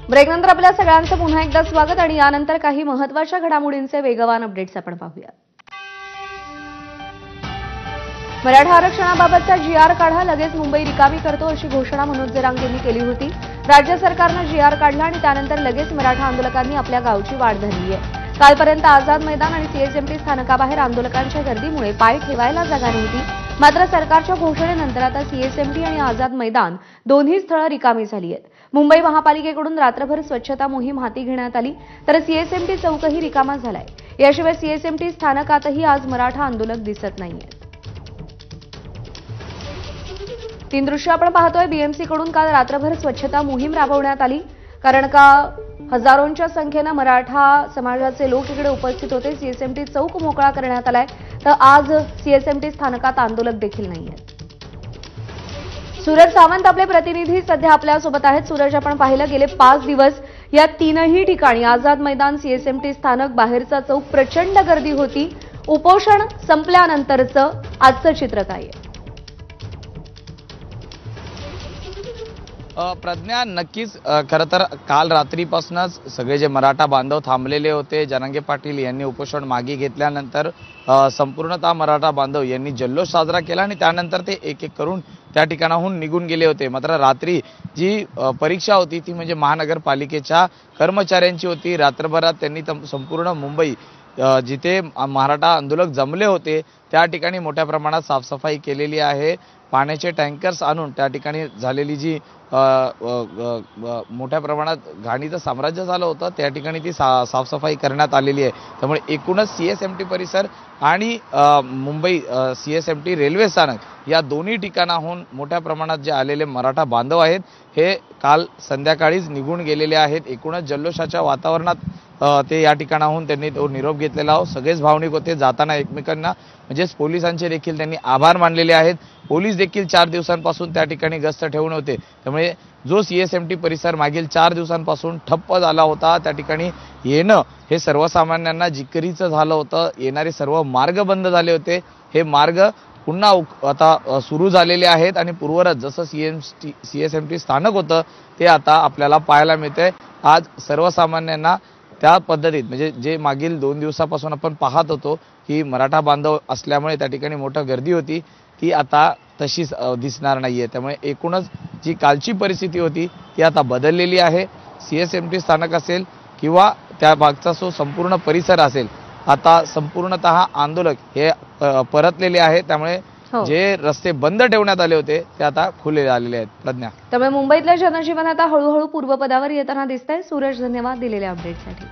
ब्रेकनंतर आपल्या सगळ्यांचं पुन्हा एकदा स्वागत आणि यानंतर काही महत्त्वाच्या घडामोडींचे वेगवान अपडेट्स आपण पाहूया। मराठा आरक्षणाबाबतचा जीआर काढा, लगेच मुंबई रिकामी करतो अशी घोषणा मनोज जरांगे यांनी केली होती। राज्य सरकारने जीआर काढला आणि त्यानंतर लगेच मराठा आंदोलकांनी आपल्या गावची वाट धरली आहे। कालपर्यंत आझाद मैदान आणि सीएसएमटी स्थानकाबाहेर आंदोलकांच्या गर्दीमुळे पाय ठेवायला जागा नव्हती। मात्र सरकारच्या घोषणेनंतर आता सीएसएमटी आणि आझाद मैदान दोन्ही स्थळं रिकामी झाली आहेत। मुंबई महापालिकेकडून रात्रभर स्वच्छता मोहीम हाती घेण्यात आली, तर सीएसएमटी चौकही रिकामा झालाय। याशिवाय सीएसएमटी स्थानकातही आज मराठा आंदोलक दिसत नाहीये। तीन दृश्य आपण पाहतोय। बीएमसी कडून काल रात्रभर स्वच्छता मोहीम राबवण्यात आली, कारण का हजारोंच्या संख्येने मराठा समाजाचे लोक इकडे उपस्थित होते। सीएसएमटी चौक मोकळा करण्यात आलाय, तर आज सीएसएमटी स्थानकात आंदोलक देखील नाहीयेत। सूरज सावंत आपले प्रतिनिधी सध्या आपल्यासोबत आहेत। सूरज, आपण पाहिलं गेले 5 दिवस या तीनही ठिकाणी आझाद मैदान, सीएसएमटी स्थानक, बाहेरचा चौक प्रचंड गर्दी होती। उपोषण संपल्यानंतरचं आजचं चित्र काय आहे? प्रज्ञा, नक्कीच खरं तर काल रात्रीपासूनच सगळे जे मराठा बांधव थांबलेले होते, जरांगे पाटील यांनी उपोषण मागे घेतल्यानंतर संपूर्णतः मराठा बांधव यांनी जल्लोष साजरा केला आणि त्यानंतर ते एक एक करून त्या ठिकाणाहून निघून गेले होते। मात्र रात्री जी परीक्षा होती ती म्हणजे महानगरपालिकेच्या कर्मचाऱ्यांची होती। रात्रभरात त्यांनी संपूर्ण मुंबई जिथे मराठा आंदोलक जमले होते त्या ठिकाणी मोठ्या प्रमाणात साफसफाई केलेली आहे। पाण्याचे टँकर्स आणून त्या ठिकाणी झालेली जी मोठ्या प्रमाणात घाणीचं साम्राज्य झालं होतं त्या ठिकाणी ती साफसफाई करण्यात आलेली आहे। त्यामुळे एकूणच सीएसएमटी परिसर आणि मुंबई सीएसएमटी रेल्वे स्थानक या दोन्ही ठिकाणाहून मोठ्या प्रमाणात जे आलेले मराठा बांधव आहेत हे काल संध्याकाळीच निघून गेलेले आहेत। एकूणच जल्लोषाच्या वातावरणात ते या ठिकाणाहून त्यांनी तो निरोप घेतलेला आहे। सगळेच भावनिक होते। जाताना एकमेकांना म्हणजेच पोलिसांचे देखील त्यांनी आभार मानलेले आहेत। पोलीस देखील 4 दिवसांपासून त्या ठिकाणी गस्त ठेवून होते। त्यामुळे जो सीएसएमटी परिसर मागील 4 दिवसांपासून ठप्प झाला होता, त्या ठिकाणी येणं हे सर्वसामान्यांना जिकिरीचं झालं होतं। येणारे सर्व मार्ग बंद झाले होते। हे मार्ग पुन्हा आता सुरू झालेले आहेत आणि पूर्वरच जसं सीएसएमटी स्थानक होतं ते आता आपल्याला पाहायला मिळतंय। आज सर्वसामान्यांना त्या पद्धतीत म्हणजे जे मागील 2 दिवसापासून आपण पाहत होतो की मराठा बांधव असल्यामुळे त्या ठिकाणी मोठी गर्दी होती, ती आता तशीच दिसणार नाहीये। त्यामुळे एकूणच जी कालची परिस्थिती होती ती आता बदललेली आहे। सीएसएमटी स्थानक असेल किंवा त्या भागचा जो संपूर्ण परिसर असेल, आता संपूर्णतः आंदोलक हे परतलेले आहेत। त्यामुळे जे रस्ते बंद ठेवण्यात आले होते ते आता खुले झालेले आहेत। प्रज्ञा, त्यामुळे मुंबईतलं जनजीवन आता हळूहळू पूर्वपदावर येताना दिसतंय। सूरज, धन्यवाद दिलेल्या अपडेटसाठी।